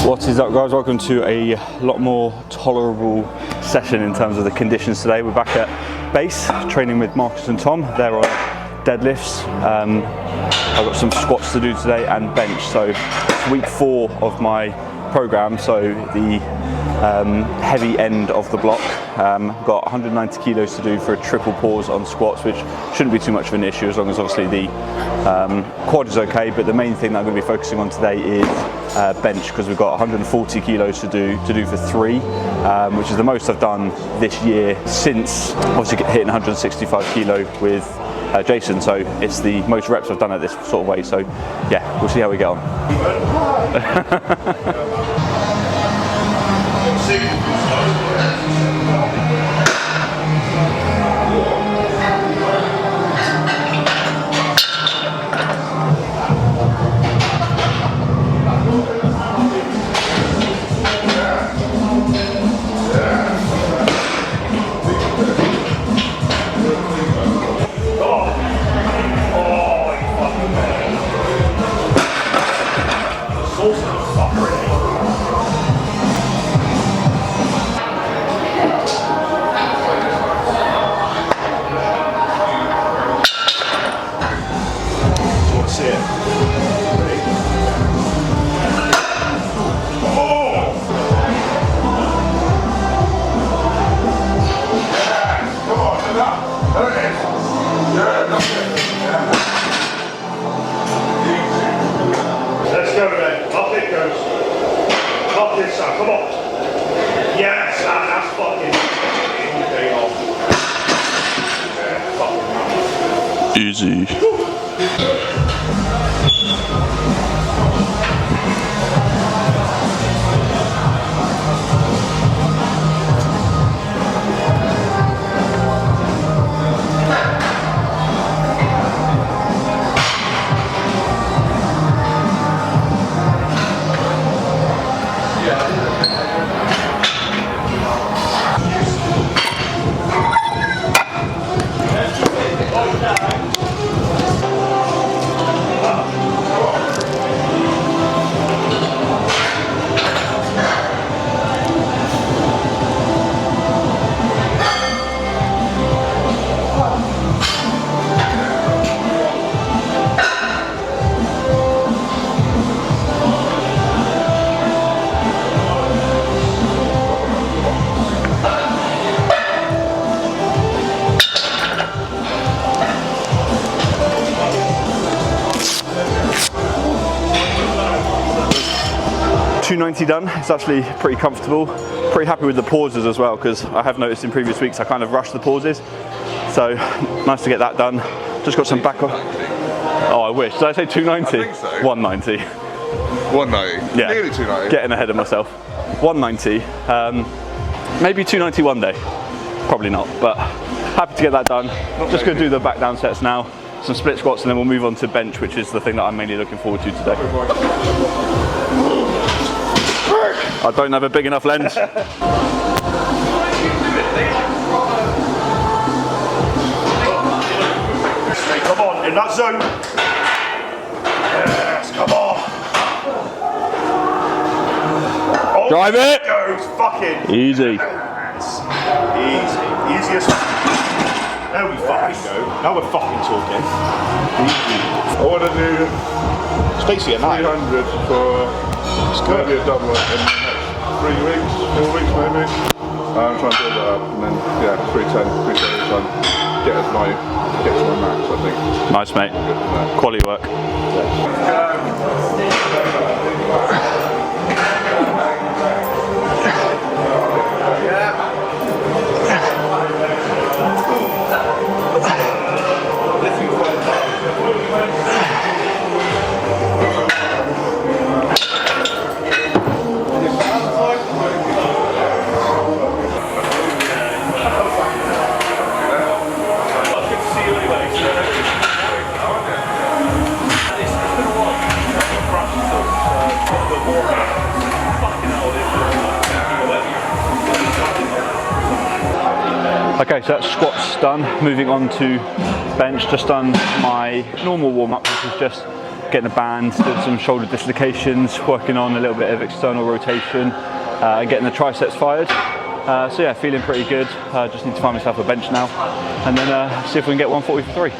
What is up, guys? Welcome to a lot more tolerable session in terms of the conditions today. We're back at base training with Marcus and Tom. They're on deadlifts. I've got some squats to do today and bench. So it's week 4 of my program, so the heavy end of the block. Got 190 kilos to do for a triple pause on squats, which shouldn't be too much of an issue as long as obviously the quad is okay. But the main thing that I'm going to be focusing on today is bench, because we've got 140 kilos to do for 3, which is the most I've done this year since obviously hitting 165 kilo with Jason. So it's the most reps I've done at this sort of weight. So yeah, we'll see how we get on. Easy. $290 done. It's actually pretty comfortable. Pretty happy with the pauses as well, because I have noticed in previous weeks I kind of rushed the pauses. So nice to get that done. Just got some back off. Oh, I wish. Did I say 290? I think so. 190. 190. Yeah. Nearly 290. Getting ahead of myself. 190. Maybe 290 one day. Probably not, but happy to get that done. Just going to do the back down sets now. Some split squats, and then we'll move on to bench, which is the thing that I'm mainly looking forward to today. I don't have a big enough lens. Come on, in that zone. Yes, come on. Oh, Drive it. Goes fucking Easy. Yes. Easy. Easiest. There we fucking go. Now we're fucking talking. I want to do It's basically a 9. 300 for maybe a double in the next 3 weeks, 4 weeks maybe. I'm trying to build that up, and then yeah, 310, 370 time. Get to my max, I think. Nice, mate. Quality work. Okay, so that's squats done. Moving on to bench. Just done my normal warm-up, which is just getting a band, doing some shoulder dislocations, working on a little bit of external rotation, and getting the triceps fired. So yeah, feeling pretty good. Just need to find myself a bench now, and then see if we can get 140 for 3.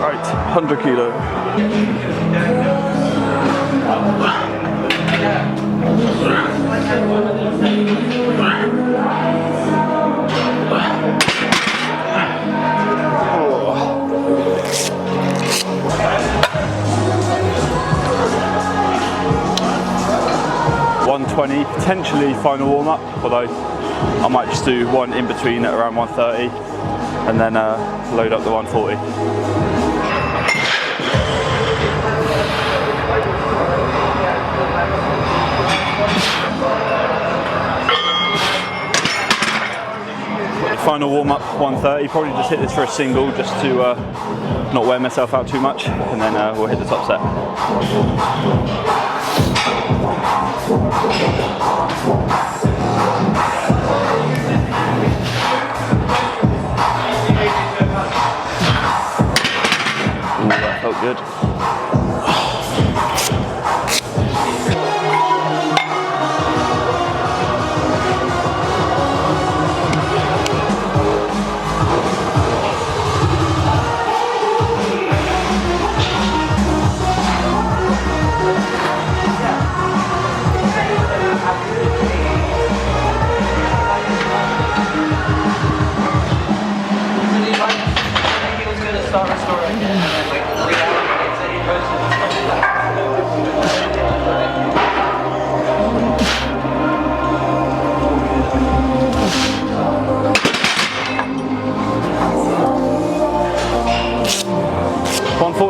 Right, 100 kilo. $120, potentially final warm up, although I might just do one in between at around 130 and then load up the 140. Final warm up 130, probably just hit this for a single just to not wear myself out too much, and then we'll hit the top set. Ooh, that felt good.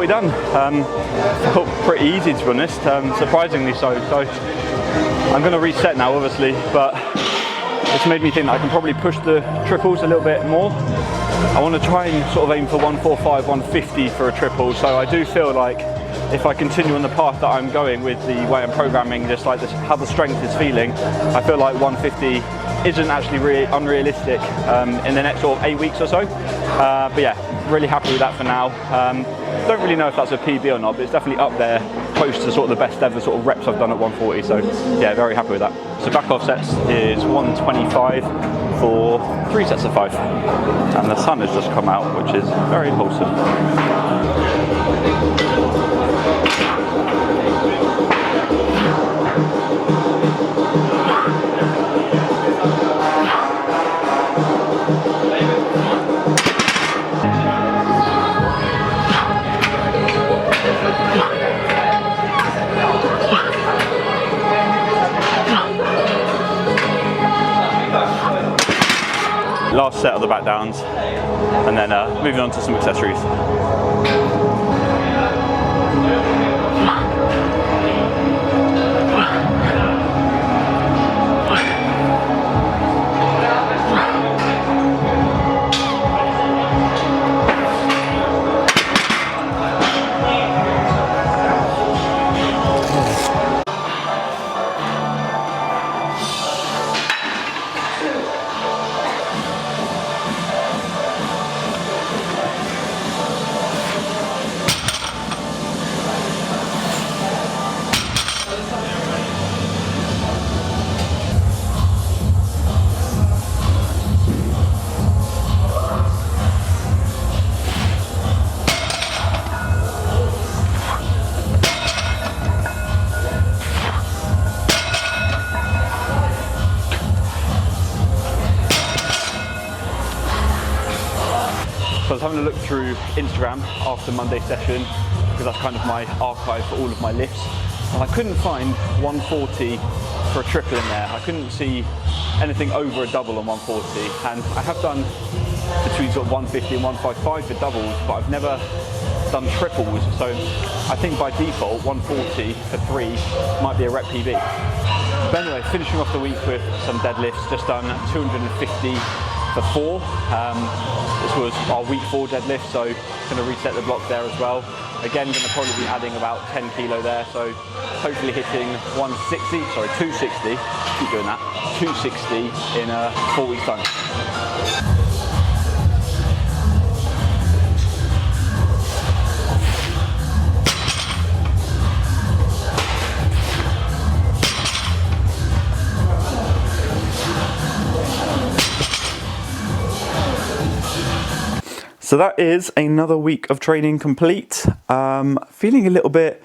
Done. Felt pretty easy, to be honest, surprisingly so. So I'm going to reset now, obviously, but it's made me think that I can probably push the triples a little bit more. I want to try and sort of aim for 145, 150 for a triple. So I do feel like if I continue on the path that I'm going with the way I'm programming, just like this, how the strength is feeling, I feel like 150 isn't actually really unrealistic in the next sort of 8 weeks or so. But yeah, really happy with that for now. Don't really know if that's a PB or not, but it's definitely up there, close to sort of the best ever sort of reps I've done at 140. So yeah, very happy with that. So back off sets is 125 for 3 sets of 5. And the sun has just come out, which is very wholesome. Last set of the back downs, and then moving on to some accessories. So I was having a look through Instagram after Monday's session, because that's kind of my archive for all of my lifts, and I couldn't find 140 for a triple in there. I couldn't see anything over a double on 140, and I have done between sort of 150 and 155 for doubles, but I've never done triples, so I think by default 140 for 3 might be a rep PB. But anyway, finishing off the week with some deadlifts, just done 250 for 4. This was our week 4 deadlift, so going to reset the block there as well. Again, going to probably be adding about 10 kilo there, so hopefully hitting 260, keep doing that, 260 in 4 weeks time. So that is another week of training complete. Feeling a little bit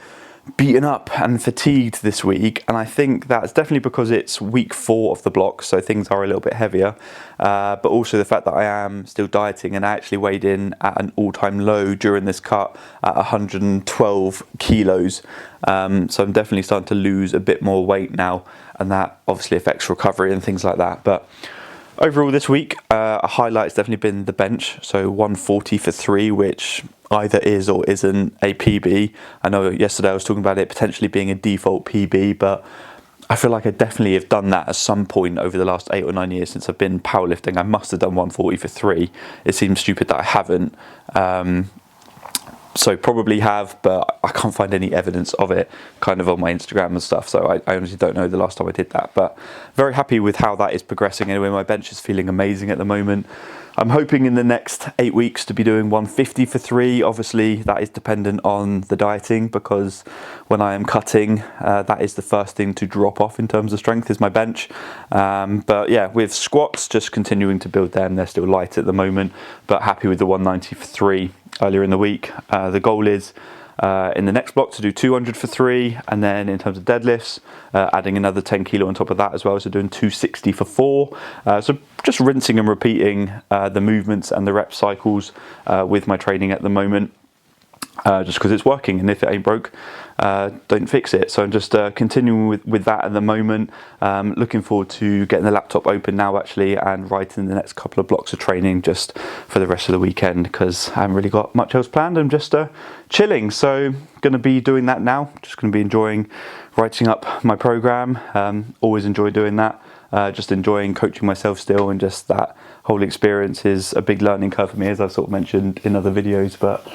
beaten up and fatigued this week, and I think that's definitely because it's week 4 of the block, so things are a little bit heavier, but also the fact that I am still dieting, and I actually weighed in at an all-time low during this cut at 112 kilos. So I'm definitely starting to lose a bit more weight now, and that obviously affects recovery and things like that. But overall this week, a highlight has definitely been the bench, so 140 for 3, which either is or isn't a PB. I know yesterday I was talking about it potentially being a default PB, but I feel like I definitely have done that at some point over the last 8 or 9 years since I've been powerlifting. I must have done 140 for 3. It seems stupid that I haven't. So probably have, but I can't find any evidence of it kind of on my Instagram and stuff, so I honestly don't know the last time I did that. But very happy with how that is progressing anyway. My bench is feeling amazing at the moment. I'm hoping in the next 8 weeks to be doing 150 for 3. Obviously that is dependent on the dieting, because when I am cutting, that is the first thing to drop off in terms of strength, is my bench. But yeah, with squats, just continuing to build them. They're still light at the moment, but happy with the 190 for 3 earlier in the week. The goal is in the next block to do 200 for 3, and then in terms of deadlifts, adding another 10 kilo on top of that as well, so doing 260 for 4. So just rinsing and repeating the movements and the rep cycles with my training at the moment, just because it's working, and if it ain't broke, don't fix it. So I'm just continuing with that at the moment. Looking forward to getting the laptop open now actually, and writing the next couple of blocks of training just for the rest of the weekend, because I haven't really got much else planned. I'm just chilling, so going to be doing that now. Just going to be enjoying writing up my program. Always enjoy doing that. Just enjoying coaching myself still, and just that whole experience is a big learning curve for me, as I've sort of mentioned in other videos. But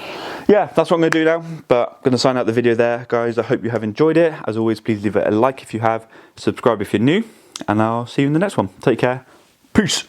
yeah, that's what I'm going to do now. But I'm going to sign out the video there, guys. I hope you have enjoyed it. As always, please leave it a like if you have, subscribe if you're new, and I'll see you in the next one. Take care. Peace.